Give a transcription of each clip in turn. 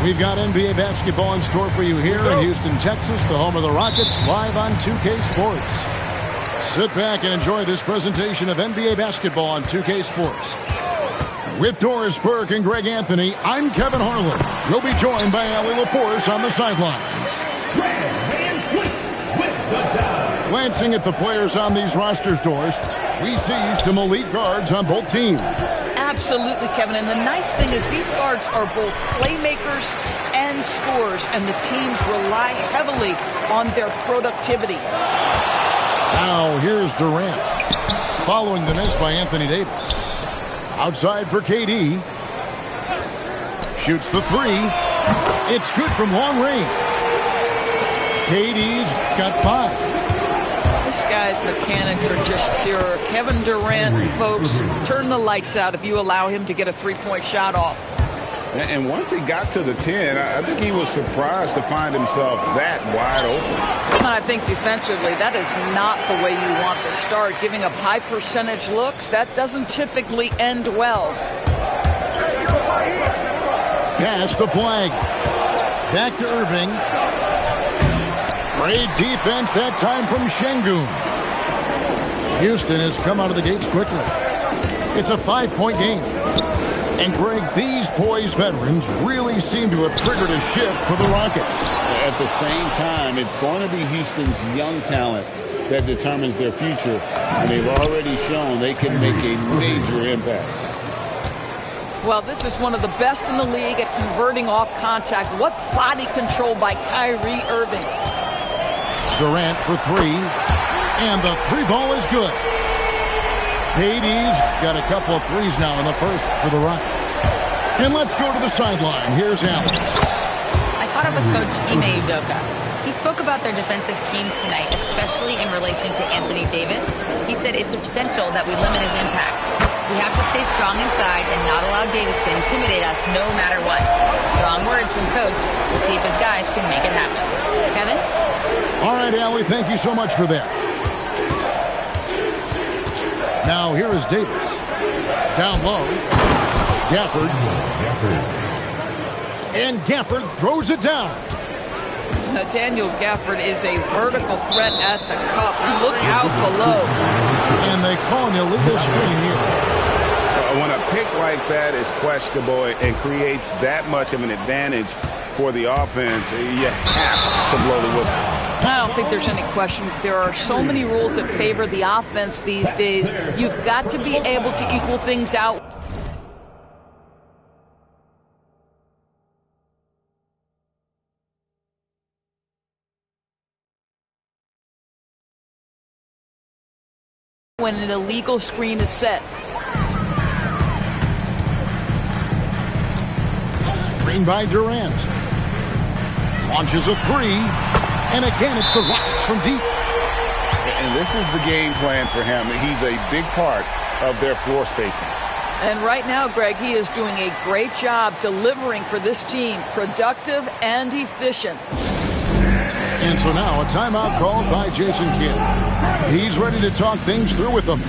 We've got NBA basketball in store for you here in Houston, Texas, the home of the Rockets, live on 2K Sports. Sit back and enjoy this presentation of NBA basketball on 2K Sports. With Doris Burke and Greg Anthony, I'm Kevin Harlan. We'll be joined by Allie LaForce on the sidelines. Glancing at the players on these rosters, Doris, we see some elite guards on both teams. Absolutely, Kevin. And the nice thing is these guards are both playmakers and scorers, and the teams rely heavily on their productivity. Now here's Durant, following the miss by Anthony Davis. Outside for KD. Shoots the three. It's good from long range. KD's got 5. This guy's mechanics are just pure. Kevin Durant, folks, turn the lights out if you allow him to get a three-point shot off. And once he got to the 10, I think he was surprised to find himself that wide open. I think defensively, that is not the way you want to start. Giving up high percentage looks, that doesn't typically end well. Pass the flag. Back to Irving. Great defense that time from Şengün. Houston has come out of the gates quickly. It's a 5-point game. And Greg, these poised veterans really seem to have triggered a shift for the Rockets. At the same time, it's going to be Houston's young talent that determines their future. And they've already shown they can make a major impact. Well, this is one of the best in the league at converting off contact. What body control by Kyrie Irving. Durant for 3, and the 3 ball is good. KD's got a couple of threes now in the first for the Rockets. And let's go to the sideline. Here's Allen. I caught up with Coach Ime Udoka. He spoke about their defensive schemes tonight, especially in relation to Anthony Davis. He said it's essential that we limit his impact. We have to stay strong inside and not allow Davis to intimidate us no matter what. Strong words from Coach. We'll see if his guys can make it happen. Kevin? All right, Allie, thank you so much for that. Now here is Davis. Down low. Gafford. And Gafford throws it down. Daniel Gafford is a vertical threat at the cup. Look out below. And they call an illegal screen here. When a pick like that is questionable and creates that much of an advantage for the offense, you have to blow the whistle. I don't think there's any question. There are so many rules that favor the offense these days. You've got to be able to equal things out. When an illegal screen is set. Screen by Durant. Launches a 3. And again, it's the Rockets from deep. And this is the game plan for him. He's a big part of their floor spacing. And right now, Greg, he is doing a great job delivering for this team. Productive and efficient. And so now a timeout called by Jason Kidd. He's ready to talk things through with them.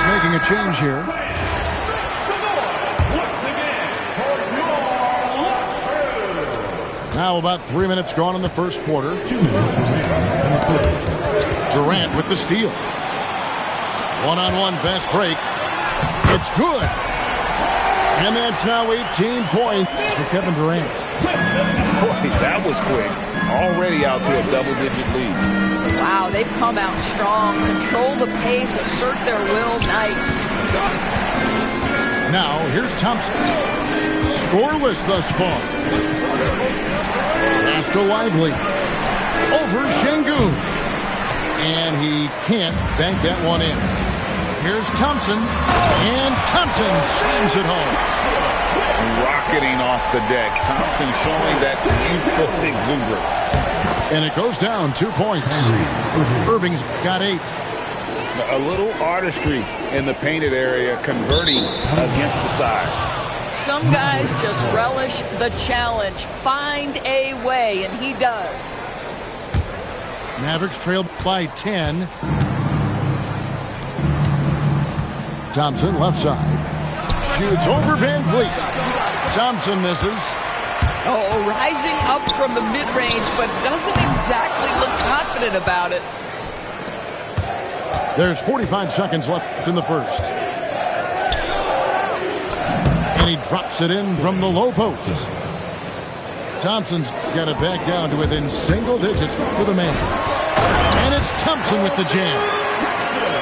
Making a change here. Now about 3 minutes gone in the first quarter. Durant with the steal. One-on-one fast break. It's good. And that's now 18 points for Kevin Durant. Boy, that was quick. Already out to a double-digit lead. Wow, they've come out strong. Control the pace, assert their will. Nice. Now, here's Thompson. Scoreless thus far. Pass to Lively. Over Şengün. And he can't bank that one in. Here's Thompson. And Thompson slams it home. rocketing off the deck. Thompson showing that youthful exuberance. And it goes down 2 points. Irving's got 8. A little artistry in the painted area, converting against the sides. Some guys just relish the challenge. Find a way, and he does. Mavericks trail by 10. Thompson, left side. Shoots over Van Vliet. Thompson misses. Oh, rising up from the mid-range, but doesn't exactly look confident about it. There's 45 seconds left in the first. And he drops it in from the low post. Thompson's got it back down to within single digits for the Mavs. And it's Thompson with the jam.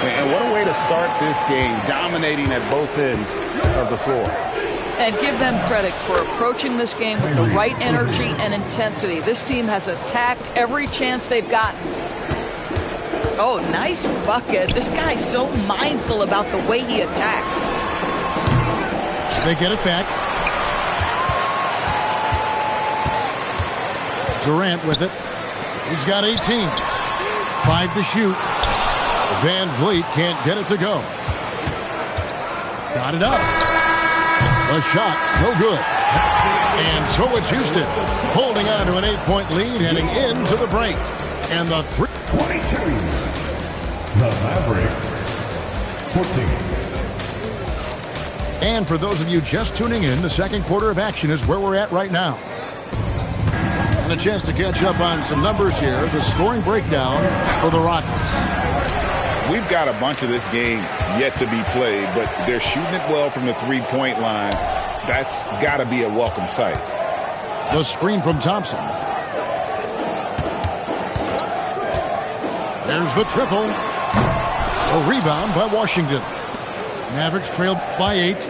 And what a way to start this game, dominating at both ends of the floor. And give them credit for approaching this game with the right energy and intensity. This team has attacked every chance they've gotten. Oh, nice bucket. This guy's so mindful about the way he attacks. They get it back. Durant with it. He's got 18. 5 to shoot. Van Vliet can't get it to go. Got it up. A shot, no good. And so it's Houston holding on to an 8-point lead heading into the break. And the 22. The Mavericks. 14. And for those of you just tuning in, the second quarter of action is where we're at right now. And a chance to catch up on some numbers here. The scoring breakdown for the Rockets. We've got a bunch of this game yet to be played, but they're shooting it well from the three-point line. That's got to be a welcome sight. The screen from Thompson. There's the triple. A rebound by Washington. Mavericks trailed by 8.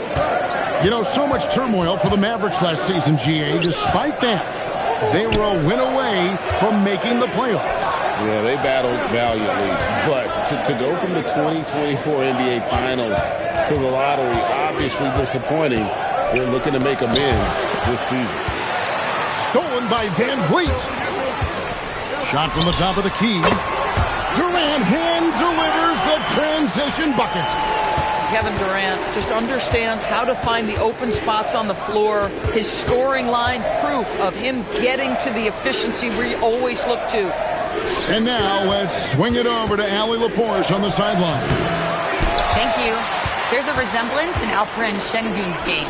You know, so much turmoil for the Mavericks last season, GA. Despite that, they were a win away from making the playoffs. Yeah, they battled valiantly. But to go from the 2024 NBA Finals to the lottery, obviously disappointing. They're looking to make amends this season. Stolen by Van Vliet. Shot from the top of the key. Durant hand delivers the transition bucket. Kevin Durant just understands how to find the open spots on the floor. His scoring line, proof of him getting to the efficiency we always look to. And now let's swing it over to Allie LaForce on the sideline. Thank you. There's a resemblance in Alperen Şengün's game.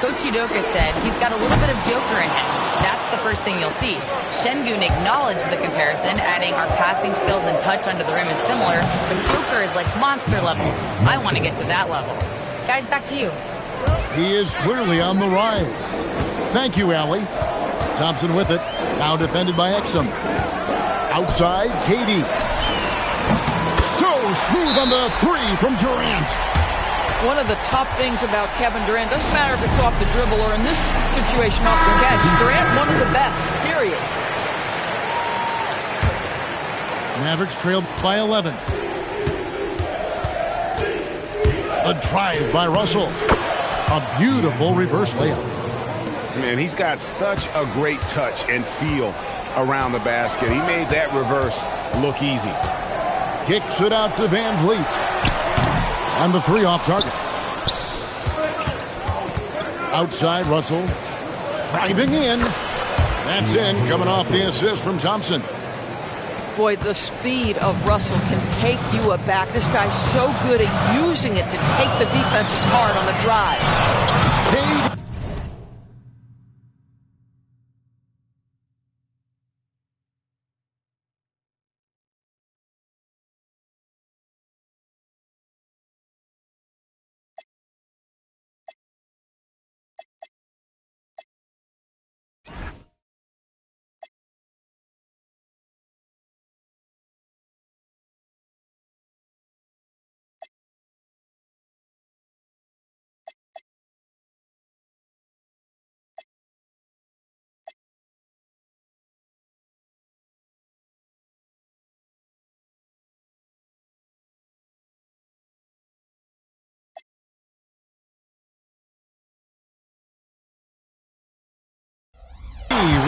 Coach Udoka said he's got a little bit of Joker in him. That's the first thing you'll see. Şengün acknowledged the comparison, adding our passing skills and touch under the rim is similar, but Joker is like monster level. I want to get to that level. Guys, back to you. He is clearly on the rise. Thank you, Allie. Thompson with it. Now defended by Exum. Outside, KD. So smooth on the 3 from Durant. One of the tough things about Kevin Durant, doesn't matter if it's off the dribble or in this situation off the catch, Durant one of the best, period. Mavericks trailed by 11. A drive by Russell. A beautiful reverse layup. Man, he's got such a great touch and feel around the basket. He made that reverse look easy. Kicks it out to Van Vliet. On the 3 off target. Outside, Russell. Driving in. That's in, coming off the assist from Thompson. Boy, the speed of Russell can take you aback. This guy's so good at using it to take the defense apart on the drive. KD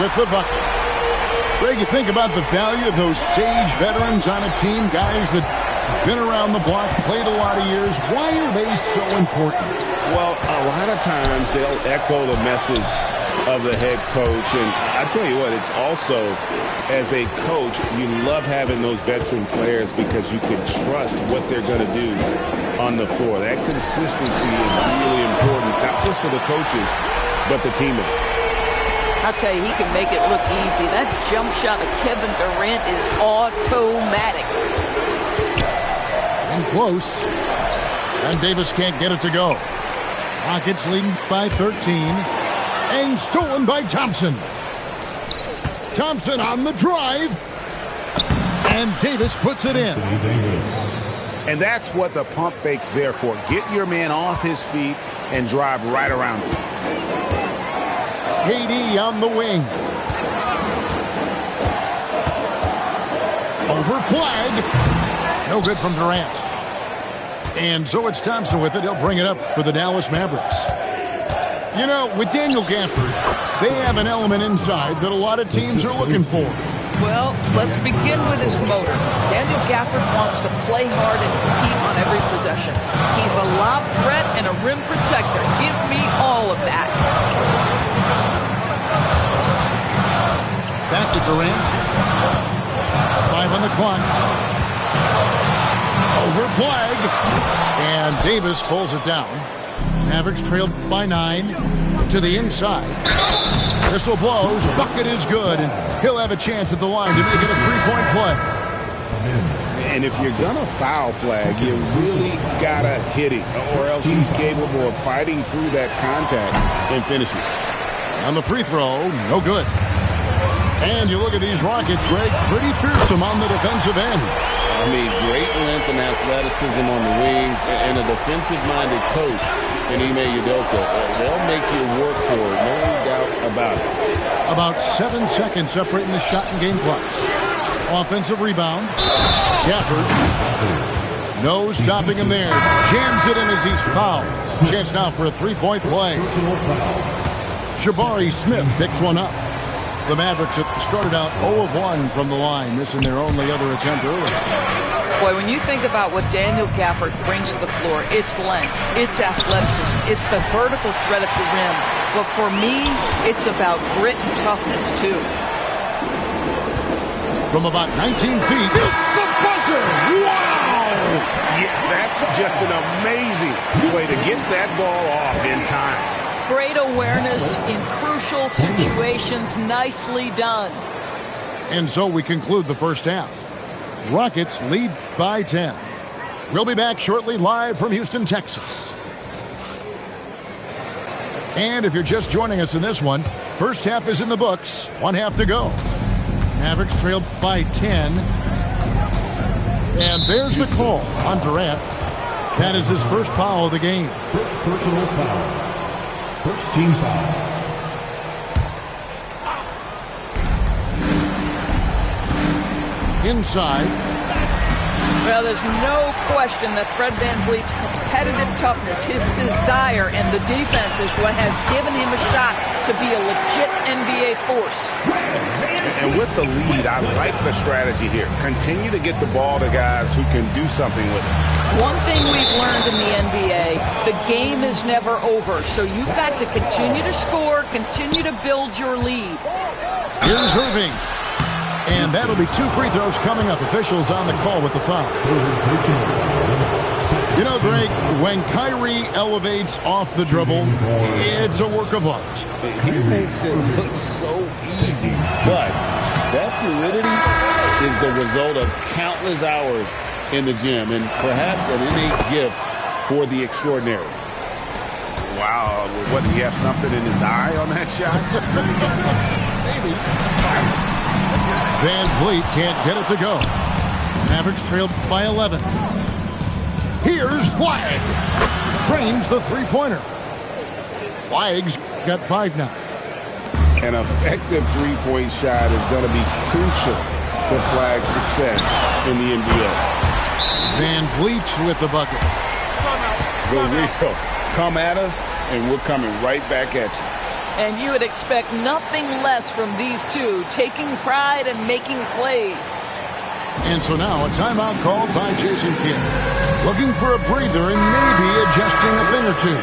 with the bucket. Greg, you think about the value of those sage veterans on a team, guys that been around the block, played a lot of years. Why are they so important? Well, a lot of times they'll echo the message of the head coach. And I tell you what, it's also, as a coach, you love having those veteran players because you can trust what they're going to do on the floor. That consistency is really important, not just for the coaches, but the teammates. I'll tell you, he can make it look easy. That jump shot of Kevin Durant is automatic. And close. And Davis can't get it to go. Rockets leading by 13. And stolen by Thompson. Thompson on the drive. And Davis puts it in. And that's what the pump fake's there for. Get your man off his feet and drive right around him. KD on the wing. Over flag. No good from Durant. And so it's Thompson with it. He'll bring it up for the Dallas Mavericks. You know, with Daniel Gafford, they have an element inside that a lot of teams are looking for. Well, let's begin with his motor. Daniel Gafford wants to play hard and compete on every possession. He's a lob threat and a rim protector. Give me all of that. Back to Durant. 5 on the clock. Over flag. And Davis pulls it down. Mavericks trailed by 9 to the inside. Whistle blows. Bucket is good. And he'll have a chance at the line to make it a three-point play. And if you're going to foul flag, you really got to hit him, or else he's capable of fighting through that contact and finishing. On the free throw, no good. And you look at these Rockets, Greg, pretty fearsome on the defensive end. I mean, great length and athleticism on the wings, and a defensive-minded coach in Ime Udoka. They'll make you work for it, no doubt about it. About 7 seconds separating the shot and game clocks. Offensive rebound. Gafford. No stopping him there. Jams it in as he's fouled. Chance now for a three-point play. Jabari Smith picks one up. The Mavericks have started out 0 of 1 from the line, missing their only other attempt early. Boy, when you think about what Daniel Gafford brings to the floor, it's length, it's athleticism, it's the vertical threat at the rim. But for me, it's about grit and toughness, too. From about 19 feet, it's the buzzer! Wow! Yeah, that's just an amazing way to get that ball off in time. Great awareness in crucial situations. Nicely done. And so we conclude the first half. Rockets lead by 10. We'll be back shortly live from Houston, Texas. And if you're just joining us in this one, first half is in the books. 1 half to go. Mavericks trailed by 10. And there's the call on Durant. That is his first foul of the game. First personal foul. First team foul. Inside. Well, there's no question that Fred VanVleet's competitive toughness, his desire, and the defense is what has given him a shot to be a legit NBA force. And with the lead, I like the strategy here. Continue to get the ball to guys who can do something with it. One thing we've learned in the NBA, the game is never over. So you've got to continue to score, continue to build your lead. Here's Irving. And that'll be 2 free throws coming up. Officials on the call with the foul. You know, Greg, when Kyrie elevates off the dribble, it's a work of art. He makes it look so easy, but that fluidity is the result of countless hours in the gym and perhaps an innate gift for the extraordinary. Wow, what, did he have something in his eye on that shot? Maybe. VanVleet can't get it to go. Mavericks trailed by 11. Here's Flag. Trains the three-pointer. Flag's got 5 now. An effective three-point shot is going to be crucial for Flag's success in the NBA. VanVleet with the bucket. The real. Come at us, and we're coming right back at you. And you would expect nothing less from these two, taking pride and making plays. And so now a timeout called by Jason Kidd. Looking for a breather and maybe adjusting a thing or two.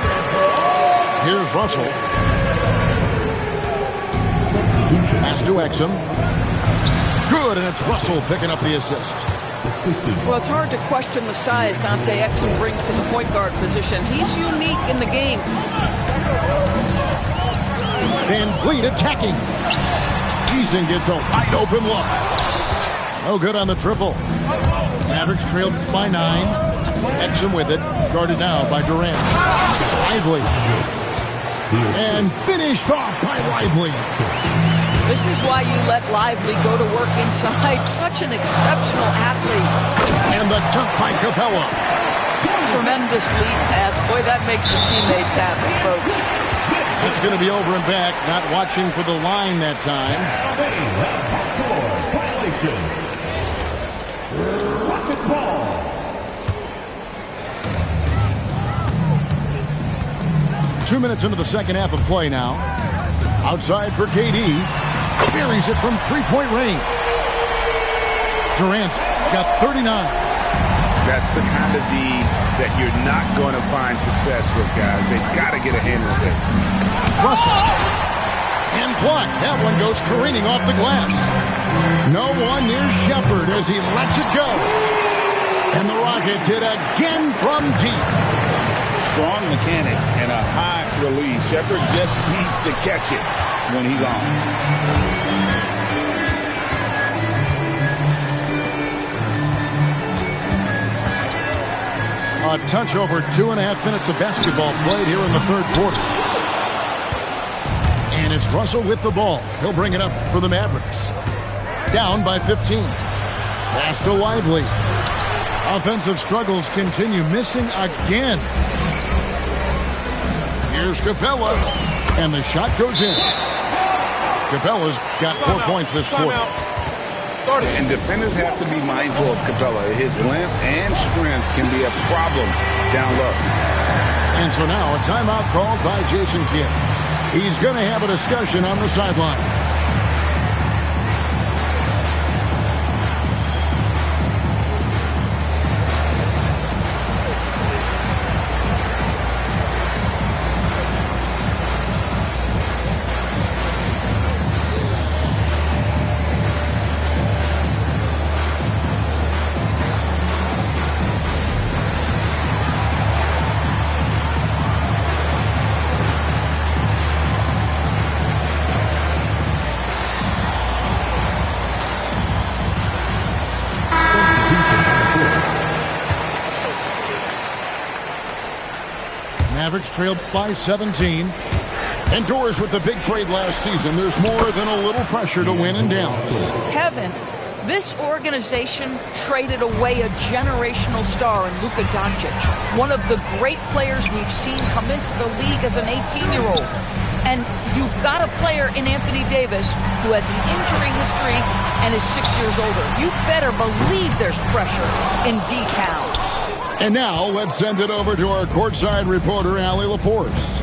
Here's Russell. Pass to Exum. Good, and it's Russell picking up the assist. Well, it's hard to question the size Dante Exum brings to the point guard position. He's unique in the game. Van Vliet attacking. Eason gets a wide open look. No good on the triple. Mavericks trailed by 9. Exum with it. Guarded now by Durant. Lively. And finished off by Lively. This is why you let Lively go to work inside. Such an exceptional athlete. And the dunk by Capella. Tremendous lead pass. Boy, that makes your teammates happy, folks. It's going to be over and back. Not watching for the line that time. Rockets ball. Two minutes into the second half of play now. Outside for KD. Buries it from three-point range. Durant's got 39. That's the kind of D that you're not going to find success with, guys. They've got to get a handle of it. Russell. And blocked. That one goes careening off the glass. No one near Shepard as he lets it go. And the Rockets hit again from deep. Strong mechanics and a high release. Shepard just needs to catch it when he's on. A touch over 2.5 minutes of basketball played here in the third quarter. And it's Russell with the ball. He'll bring it up for the Mavericks. Down by 15. Pass to Lively. Offensive struggles continue. Missing again. Here's Capella. And the shot goes in. Capella's got 4 points this quarter. And defenders have to be mindful of Capella. His length and strength can be a problem down low. And so now a timeout called by Jason Kidd. He's going to have a discussion on the sideline. Mavericks trailed by 17. And Doors with the big trade last season. There's more than a little pressure to win in Dallas. Kevin, this organization traded away a generational star in Luka Doncic, one of the great players we've seen come into the league as an 18-year-old. And you've got a player in Anthony Davis who has an injury history and is 6 years older. You better believe there's pressure in D-Town. And now let's send it over to our courtside reporter, Allie LaForce.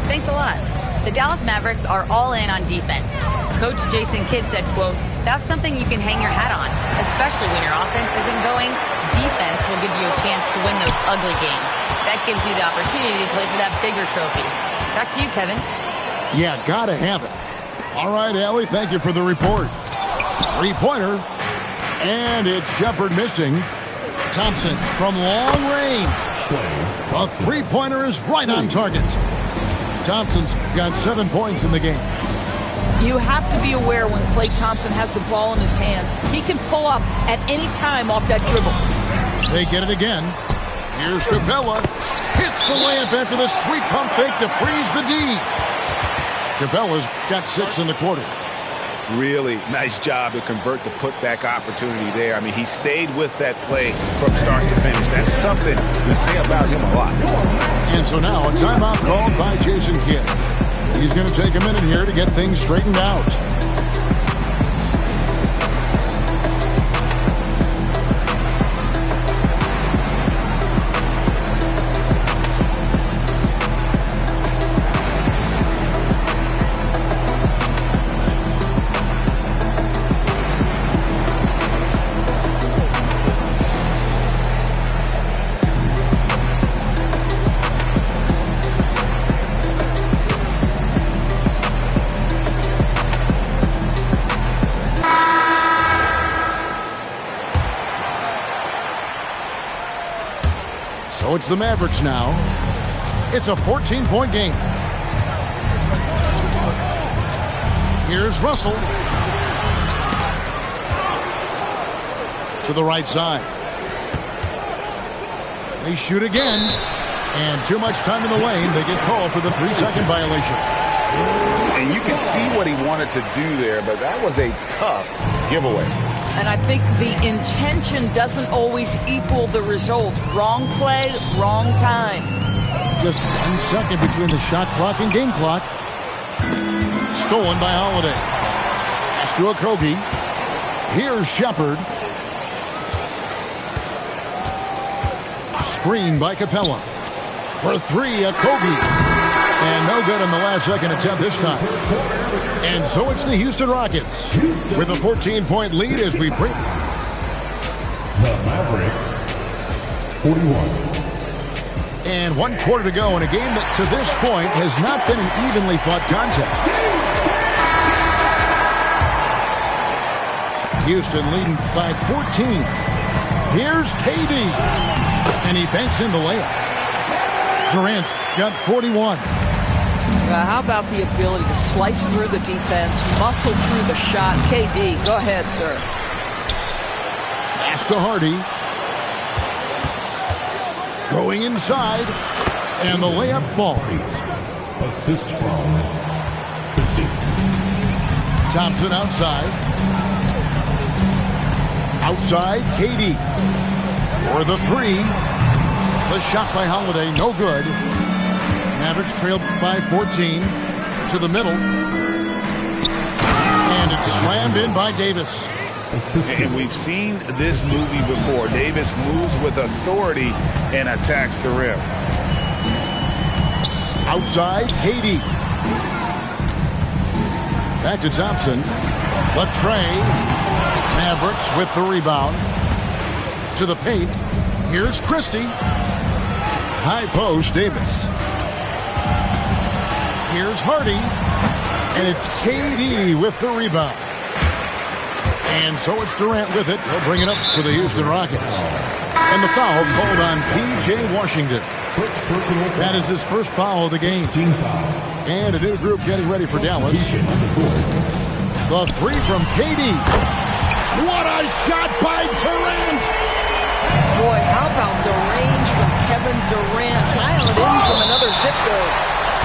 Thanks a lot. The Dallas Mavericks are all in on defense. Coach Jason Kidd said, quote, "That's something you can hang your hat on, especially when your offense isn't going. Defense will give you a chance to win those ugly games. That gives you the opportunity to play for that bigger trophy." Back to you, Kevin. Yeah, gotta have it. All right, Allie, thank you for the report. Three-pointer. And it's Shepard missing. Thompson from long range. A three-pointer is right on target. Thompson's got 7 points in the game. You have to be aware when Klay Thompson has the ball in his hands. He can pull up at any time off that dribble. They get it again. Here's Capella. Hits the layup after the sweet pump fake to freeze the D. Capella's got 6 in the quarter. Really nice job to convert the putback opportunity there. I mean, he stayed with that play from start to finish. That's something to say about him a lot. And so now a timeout called by Jason Kidd. He's going to take a minute here to get things straightened out. So it's the Mavericks now. It's a 14-point game. Here's Russell. To the right side. They shoot again. And too much time in the lane. They get called for the 3-second violation. And you can see what he wanted to do there, but that was a tough giveaway. And I think the intention doesn't always equal the result. Wrong play, wrong time. Just 1 second between the shot clock and game clock. Stolen by Holiday. Pass to Okogie. Here's Shepard. Screen by Capella. For three, Okogie. And no good on the last second attempt this time. And so it's the Houston Rockets with a 14-point lead as we bring. The Mavericks, 41. And 1 quarter to go in a game that to this point has not been an evenly fought contest. Houston leading by 14. Here's KD. And he banks in the layup. Durant's got 41. How about the ability to slice through the defense, muscle through the shot? KD, go ahead, sir. Pass to Hardy. Going inside. And the layup falls. Assist from Thompson outside. Outside, KD. For the three. The shot by Holiday, no good. Mavericks trailed by 14 to the middle. And it's slammed in by Davis. And we've seen this movie before. Davis moves with authority and attacks the rim. Outside, KD. Back to Thompson. Latrey. Mavericks with the rebound. To the paint. Here's Christie. High post, Davis. Here's Hardy. And it's KD with the rebound. And so it's Durant with it. He'll bring it up for the Houston Rockets. And the foul called on P.J. Washington. That is his first foul of the game. And a new group getting ready for Dallas. The three from KD. What a shot by Durant! Boy, how about the range from Kevin Durant? Dial it in from another zip code.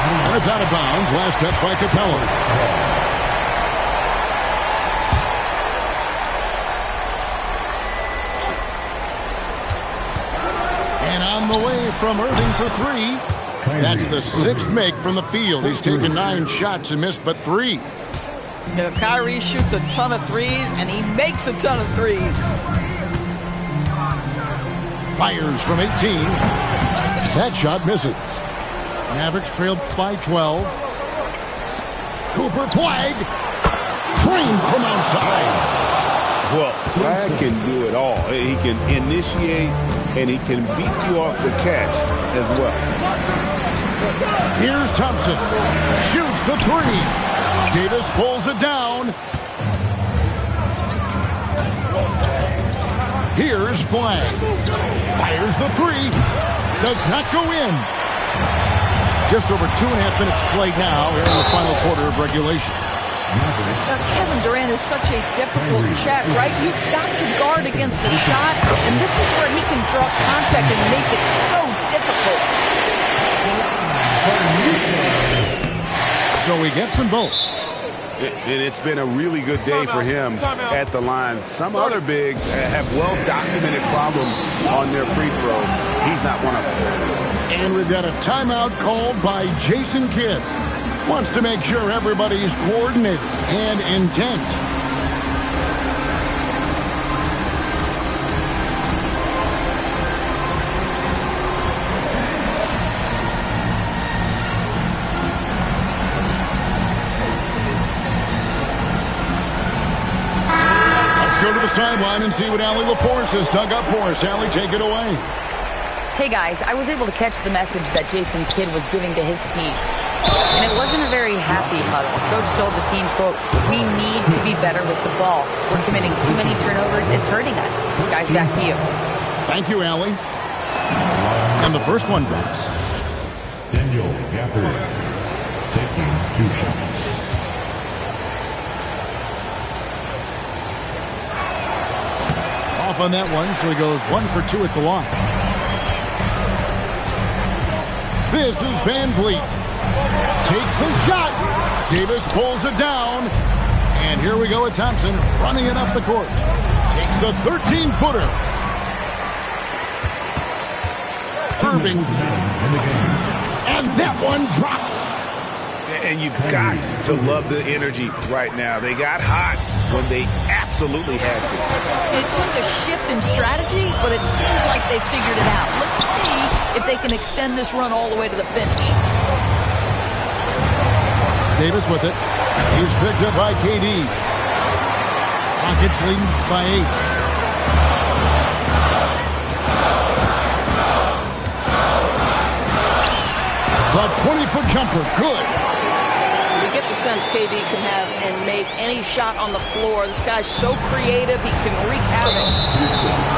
And it's out of bounds. Last touch by Capella. And on the way from Irving for three. That's the sixth make from the field. He's taken 9 shots and missed but 3. You know, Kyrie shoots a ton of threes, and he makes a ton of threes. Fires from 18. That shot misses. Mavericks trailed by 12. Cooper Flag. Trained from outside. Well, Flag can do it all. He can initiate, and he can beat you off the catch as well. Here's Thompson. Shoots the three. Davis pulls it down. Here's Flag. Fires the three. Does not go in. Just over 2.5 minutes played now here in the final quarter of regulation. Now, Kevin Durant is such a difficult check, right? You've got to guard against the shot, and this is where he can draw contact and make it so difficult. So he gets them both. And it's been a really good day for him at the line. Some other bigs have well-documented problems on their free throws. He's not one of them. And we've got a timeout called by Jason Kidd. Wants to make sure everybody's coordinated and intent. Go to the sideline and see what Allie LaForce has dug up for us. Allie, take it away. Hey guys, I was able to catch the message that Jason Kidd was giving to his team. And it wasn't a very happy huddle. Coach told the team, quote, "We need to be better with the ball. We're committing too many turnovers. It's hurting us." Guys, back to you. Thank you, Allie. And the first one drops. Daniel Gafford taking 2 shots. Off on that one, so he goes 1 for 2 at the line. This is Van Vliet. Takes the shot. Davis pulls it down. And here we go with Thompson running it up the court. Takes the 13-footer. Irving. And that one drops. And you've got to love the energy right now. They got hot when they absolutely had to. It took a shift in strategy, but it seems like they figured it out. Let's see if they can extend this run all the way to the finish. Davis with it. He's picked up by KD. Rockets leading by 8. The 20-foot jumper, good. You get the sense KD can have and make any shot on the floor. This guy's so creative, he can wreak havoc.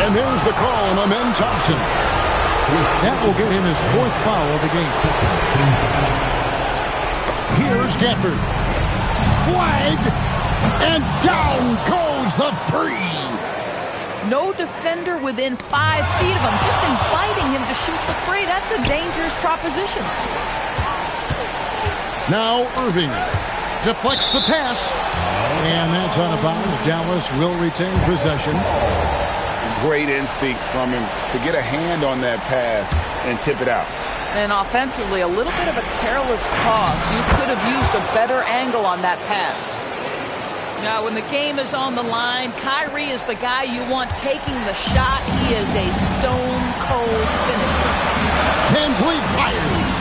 And there's the call on Amen Thompson. That will get him his 4th foul of the game. Here's Gafford. Flag, and down goes the 3. No defender within 5 feet of him, just inviting him to shoot the 3. That's a dangerous proposition. Now Irving deflects the pass, and that's out of bounds. Dallas will retain possession. Great instincts from him to get a hand on that pass and tip it out. And offensively, a little bit of a careless toss. You could have used a better angle on that pass. Now, when the game is on the line, Kyrie is the guy you want taking the shot. He is a stone-cold finisher. Van Vliet fires.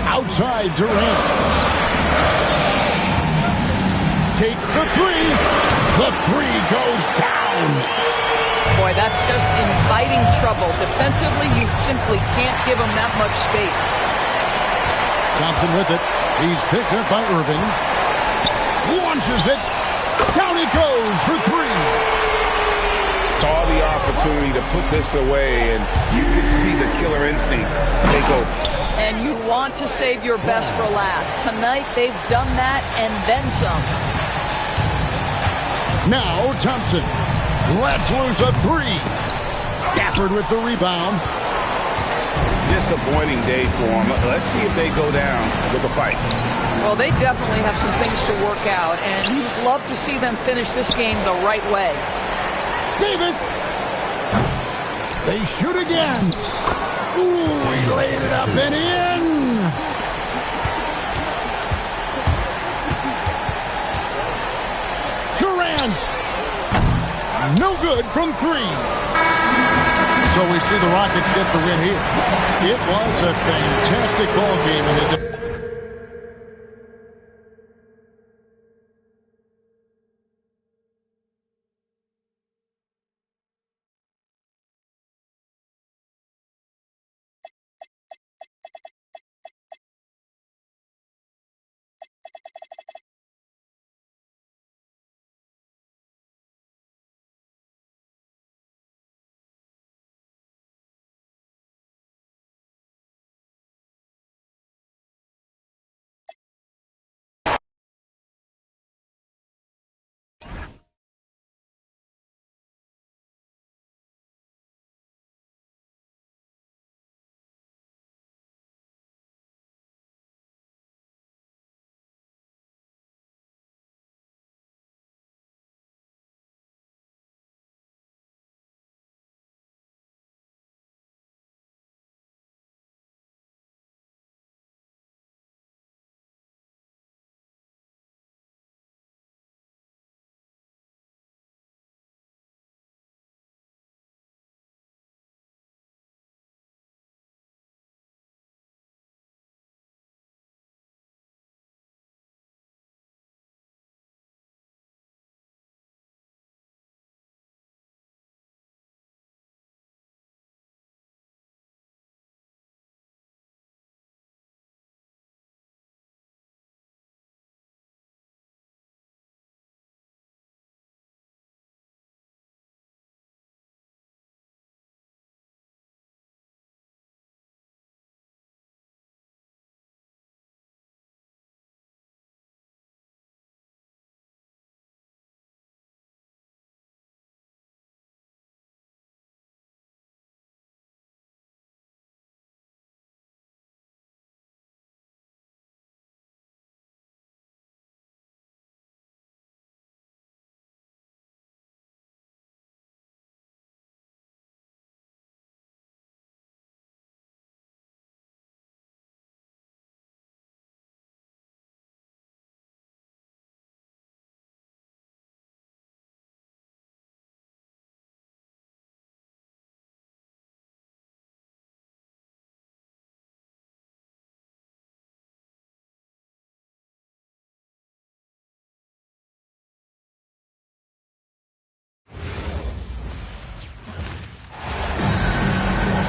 Outside Durant. Takes the 3. The 3 goes down. Boy, that's just inviting trouble. Defensively, you simply can't give him that much space. Thompson with it. He's picked up by Irving. Launches it. Down it goes for 3. Saw the opportunity to put this away, and you could see the killer instinct take over. And you want to save your best for last. Tonight, they've done that and then some. Now Thompson lets loose a 3. Gafford with the rebound. Disappointing day for them. Let's see if they go down with a fight. Well, they definitely have some things to work out, and you'd love to see them finish this game the right way. Davis. They shoot again. Ooh, he laid it up and in. Durant. No good from 3. So we see the Rockets get the win here. It was a fantastic ball game. And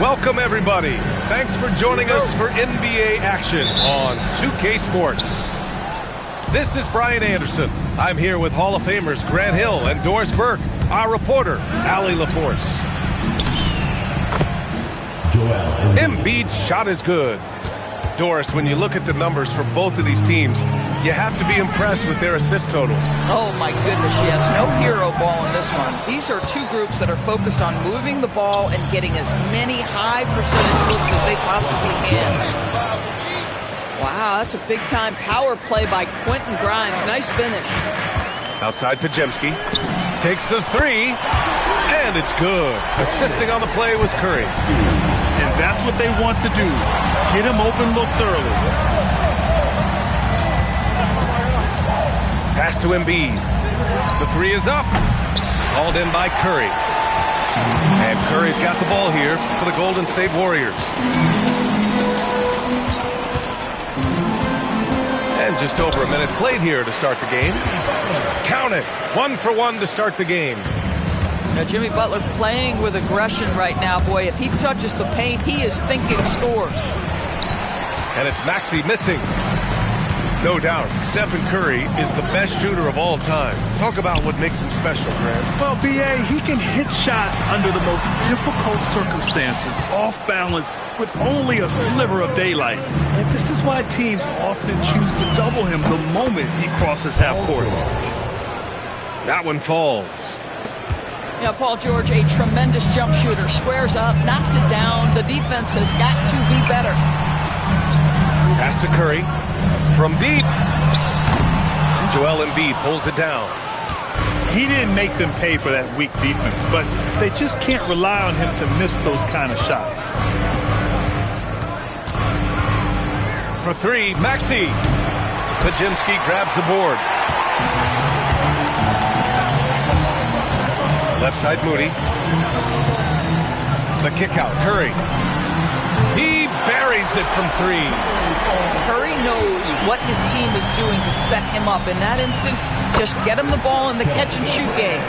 Welcome, everybody. Thanks for joining us for NBA action on 2K Sports. This is Brian Anderson. I'm here with Hall of Famers Grant Hill and Doris Burke, our reporter, Allie LaForce. Embiid's shot is good. Doris, when you look at the numbers for both of these teams, you have to be impressed with their assist totals. Oh, my goodness, yes. No hero ball in this one. These are two groups that are focused on moving the ball and getting as many high percentage looks as they possibly can. Wow, that's a big-time power play by Quentin Grimes. Nice finish. Outside Podziemski. Takes the three, and it's good. Assisting on the play was Curry. And that's what they want to do. Get him open looks early. Pass to Embiid. The three is up. Called in by Curry. And Curry's got the ball here for the Golden State Warriors. And just over a minute played here to start the game. Count it. 1 for 1 to start the game. Now, Jimmy Butler playing with aggression right now. Boy, if he touches the paint, he is thinking score. And it's Maxey missing. No doubt, Stephen Curry is the best shooter of all time. Talk about what makes him special, Grant. Well, B.A., he can hit shots under the most difficult circumstances, off balance, with only a sliver of daylight. And this is why teams often choose to double him the moment he crosses half court. That one falls. Now, Paul George, a tremendous jump shooter, squares up, knocks it down. The defense has got to be better. Pass to Curry. From deep. Joel Embiid pulls it down. He didn't make them pay for that weak defense, but they just can't rely on him to miss those kind of shots. For three, Maxey. Podziemski grabs the board. Left side, Moody. The kick out, Curry. He buries it from three. Curry knows what his team is doing to set him up. In that instance, just get him the ball in the catch-and-shoot game.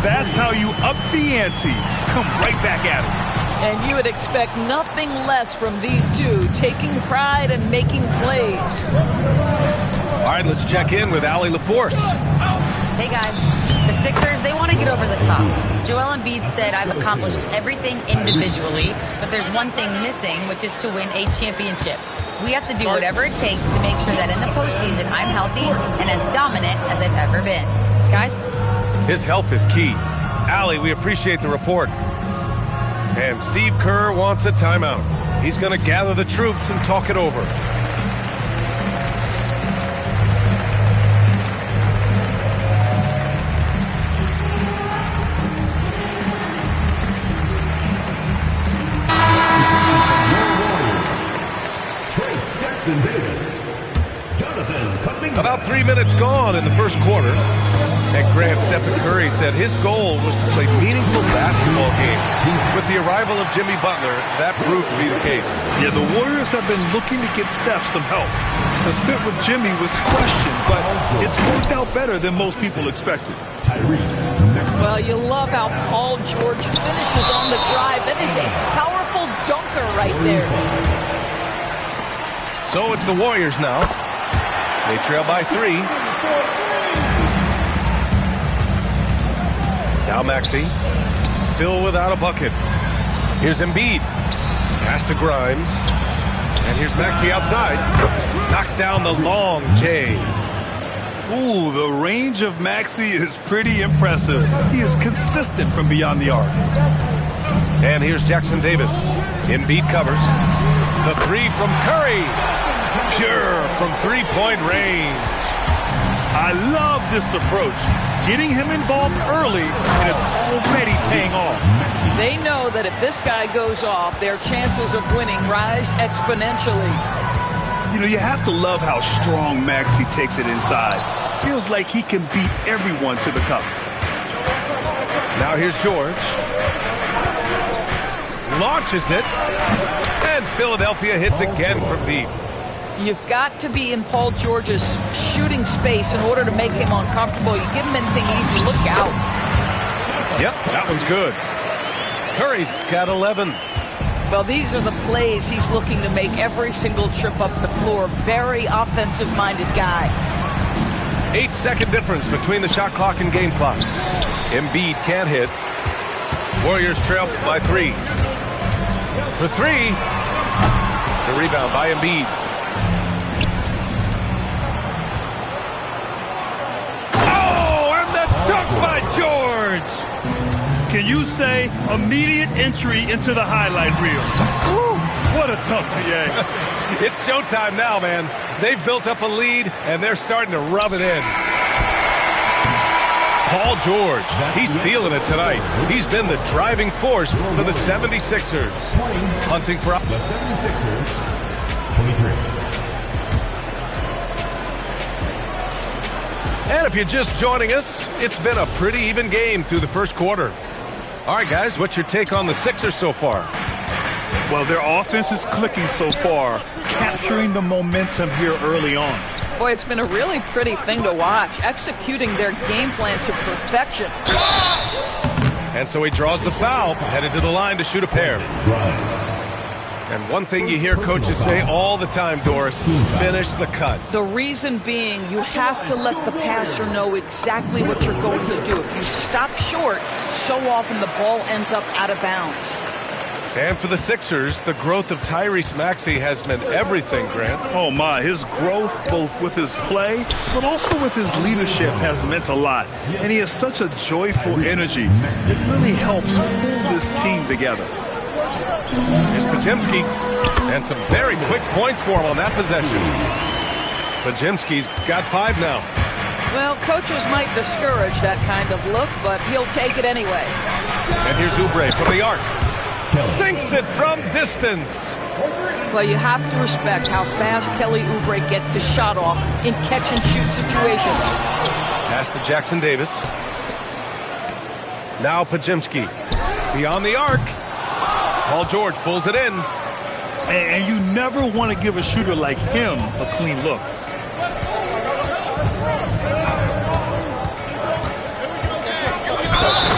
That's how you up the ante. Come right back at him. And you would expect nothing less from these two, taking pride and making plays. All right, let's check in with Allie LaForce. Hey, guys. The Sixers, they want to get over the top. Joel Embiid said, I've accomplished everything individually, but there's one thing missing, which is to win a championship. We have to do whatever it takes to make sure that in the postseason I'm healthy and as dominant as I've ever been. Guys? His health is key. Allie, we appreciate the report. And Steve Kerr wants a timeout. He's going to gather the troops and talk it over. About 3 minutes gone in the first quarter. And Grant, Stephen Curry said his goal was to play meaningful basketball games. With the arrival of Jimmy Butler, that proved to be the case. Yeah, the Warriors have been looking to get Steph some help. The fit with Jimmy was questioned, but it's worked out better than most people expected. Well, you love how Paul George finishes on the drive. That is a powerful dunker right there. So it's the Warriors now. They trail by 3. Now Maxey, still without a bucket. Here's Embiid. Pass to Grimes. And here's Maxey outside. Knocks down the long J. Ooh, the range of Maxey is pretty impressive. He is consistent from beyond the arc. And here's Jackson Davis. Embiid covers. The three from Curry. Pure from three-point range. I love this approach. Getting him involved early, and it's already paying off. They know that if this guy goes off, their chances of winning rise exponentially. You know, you have to love how strong Maxey takes it inside. Feels like he can beat everyone to the cup. Now here's George. Launches it. And Philadelphia hits again from deep. You've got to be in Paul George's shooting space in order to make him uncomfortable. You give him anything easy, look out. Yep, that one's good. Curry's got 11. Well, these are the plays he's looking to make every single trip up the floor. Very offensive-minded guy. 8-second difference between the shot clock and game clock. Embiid can't hit. Warriors trail by 3. For 3. The rebound by Embiid. Oh, and the dunk by George! Can you say immediate entry into the highlight reel? Woo, what a tough PA. It's showtime now, man. They've built up a lead, and they're starting to rub it in. Paul George, he's feeling it tonight. He's been the driving force for the 76ers. Hunting for... The 76ers, 23. And if you're just joining us, it's been a pretty even game through the first quarter. All right, guys, what's your take on the Sixers so far? Well, their offense is clicking so far, capturing the momentum here early on. Boy, it's been a really pretty thing to watch, executing their game plan to perfection. And so he draws the foul, headed to the line to shoot a pair. And one thing you hear coaches say all the time, Doris, finish the cut. The reason being, you have to let the passer know exactly what you're going to do. If you stop short, so often the ball ends up out of bounds. And for the Sixers, the growth of Tyrese Maxey has meant everything, Grant. Oh, my. His growth, both with his play, but also with his leadership, has meant a lot. And he has such a joyful energy. It really helps pull this team together. Here's Podziemski, and some very quick points for him on that possession. Podziemski's got 5 now. Well, coaches might discourage that kind of look, but he'll take it anyway. And here's Oubre from the arc. Sinks it from distance. Well, you have to respect how fast Kelly Oubre gets his shot off in catch-and-shoot situations. Pass to Jackson Davis. Now Podziemski. Beyond the arc. Paul George pulls it in. And you never want to give a shooter like him a clean look.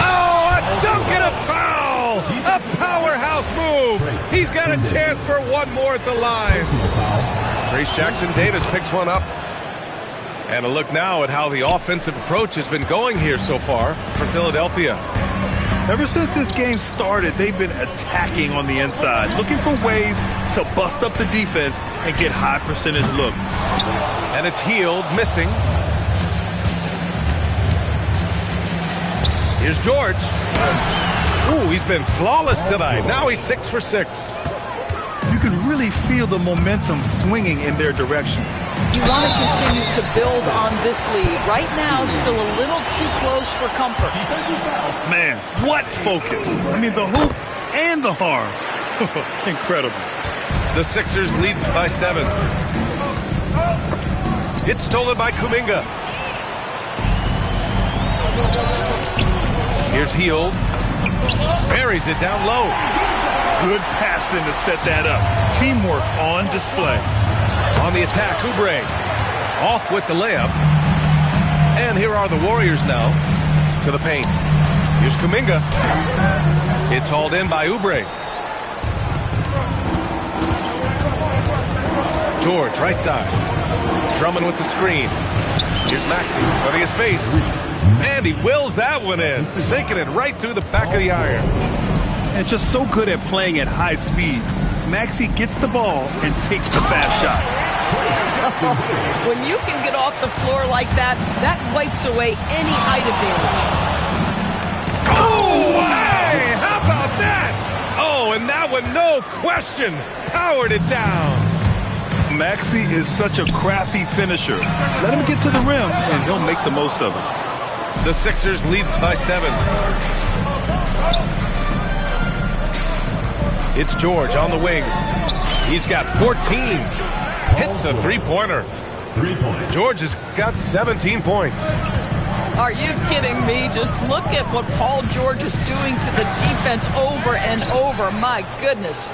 Oh, a dunk and a foul! A powerhouse move! He's got a chance for one more at the line. Trace Jackson Davis picks one up. And a look now at how the offensive approach has been going here so far for Philadelphia. Ever since this game started, they've been attacking on the inside, looking for ways to bust up the defense and get high percentage looks. And it's Hield missing. Here's George. Ooh, he's been flawless tonight. Now he's 6 for 6. You can really feel the momentum swinging in their direction. You want to continue to build on this lead. Right now, still a little too close for comfort. Man, what focus. I mean, the hoop and the harm. Incredible. The Sixers lead by 7. It's stolen by Kuminga. Here's Hield. Buries it down low. Good passing to set that up. Teamwork on display. On the attack, Oubre. Off with the layup. And here are the Warriors now to the paint. Here's Kuminga. It's hauled in by Oubre. George, right side. Drummond with the screen. Here's Maxey, running his space. And he wills that one in, sinking it right through the back of the iron. And just so good at playing at high speed. Maxey gets the ball and takes the fast shot. When you can get off the floor like that, that wipes away any height advantage. Oh, hey, how about that? Oh, and that one, no question, powered it down. Maxey is such a crafty finisher. Let him get to the rim, and he'll make the most of it. The Sixers lead by 7. It's George on the wing. He's got 14. Hits a three-pointer. George has got 17 points. Are you kidding me? Just look at what Paul George is doing to the defense over and over. My goodness.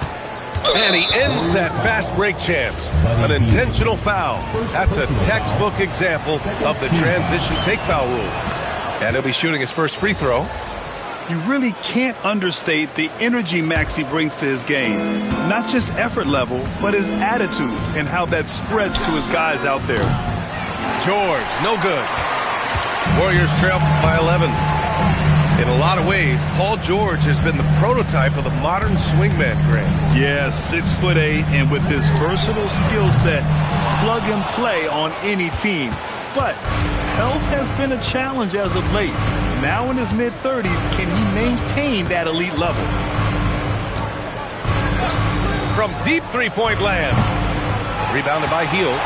And he ends that fast break chance. An intentional foul. That's a textbook example of the transition take foul rule. And he'll be shooting his first free throw. You really can't understate the energy Maxey brings to his game. Not just effort level, but his attitude and how that spreads to his guys out there. George, no good. Warriors trail by 11. In a lot of ways, Paul George has been the prototype of the modern swingman, Grant. Yeah, 6'8", and with his versatile skill set, plug and play on any team. But health has been a challenge as of late. Now in his mid-30s, can he maintain that elite level? From deep three-point land. Rebounded by Hield.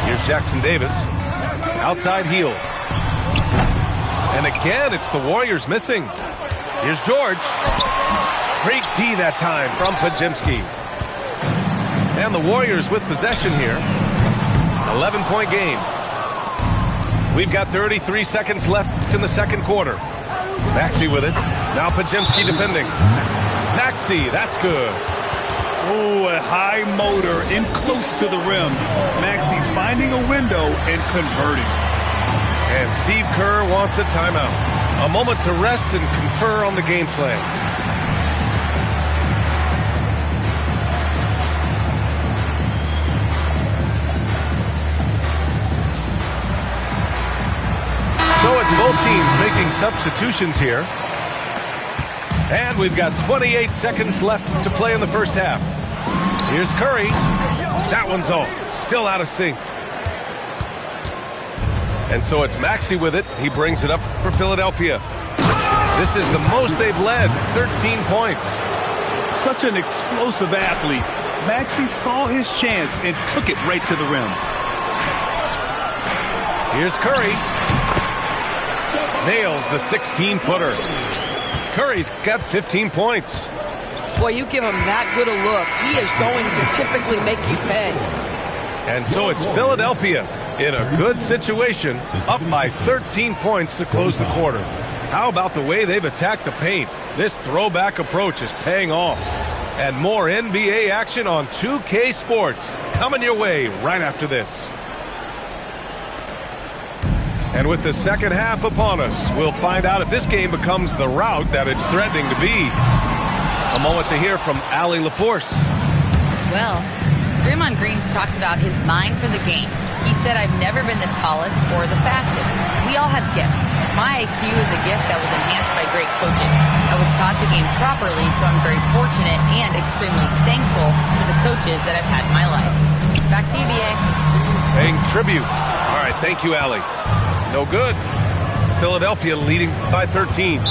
Here's Jackson Davis. Outside Hield. And again, it's the Warriors missing. Here's George. Great D that time from Podziemski. And the Warriors with possession here. 11-point game. We've got 33 seconds left in the second quarter. Maxey with it. Now Podziemski defending. Maxey, that's good. Oh, a high motor in close to the rim. Maxey finding a window and converting. And Steve Kerr wants a timeout. A moment to rest and confer on the game plan. So it's both teams making substitutions here. And we've got 28 seconds left to play in the first half. Here's Curry. That one's off. Still out of sync. And so it's Maxey with it. He brings it up for Philadelphia. This is the most they've led, 13 points. Such an explosive athlete. Maxey saw his chance and took it right to the rim. Here's Curry. Nails the 16-footer. Curry's got 15 points. Boy, you give him that good a look, he is going to typically make you pay. And so it's Philadelphia in a good situation, up by 13 points to close the quarter. How about the way they've attacked the paint? This throwback approach is paying off. And more NBA action on 2K Sports coming your way right after this. And with the second half upon us, we'll find out if this game becomes the rout that it's threatening to be. A moment to hear from Allie LaForce. Well, Draymond Green's talked about his mind for the game. He said, I've never been the tallest or the fastest. We all have gifts. My IQ is a gift that was enhanced by great coaches. I was taught the game properly, so I'm very fortunate and extremely thankful for the coaches that I've had in my life. Back to you, B.A. Paying tribute. All right, thank you, Allie. No good. Philadelphia leading by 13.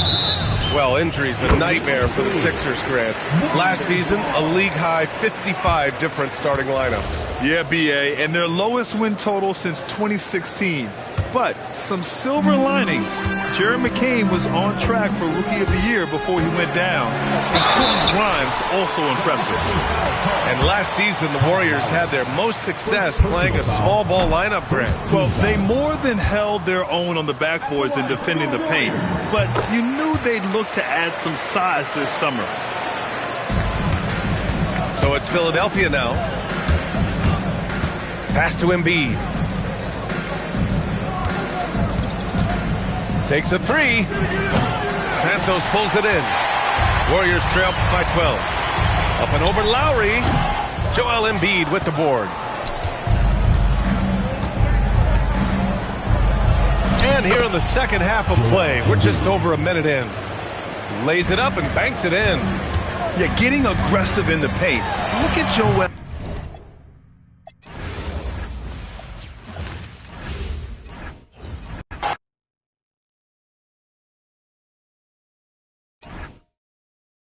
Well, injuries a nightmare for the Sixers, Grant. Last season, a league-high 55 different starting lineups. Yeah, B.A., and their lowest win total since 2016. But some silver linings. Jared McCain was on track for Rookie of the Year before he went down. And Quentin Grimes also impressive. And last season, the Warriors had their most success playing a small ball lineup, Grant. Well, they more than held their own on the backboards in defending the paint. But you knew they'd look to add some size this summer. So it's Philadelphia now. Pass to Embiid. Takes a three. Santos pulls it in. Warriors trail by 12. Up and over Lowry. Joel Embiid with the board. And here in the second half of play, we're just over a minute in. Lays it up and banks it in. Yeah, getting aggressive in the paint. Look at Joel.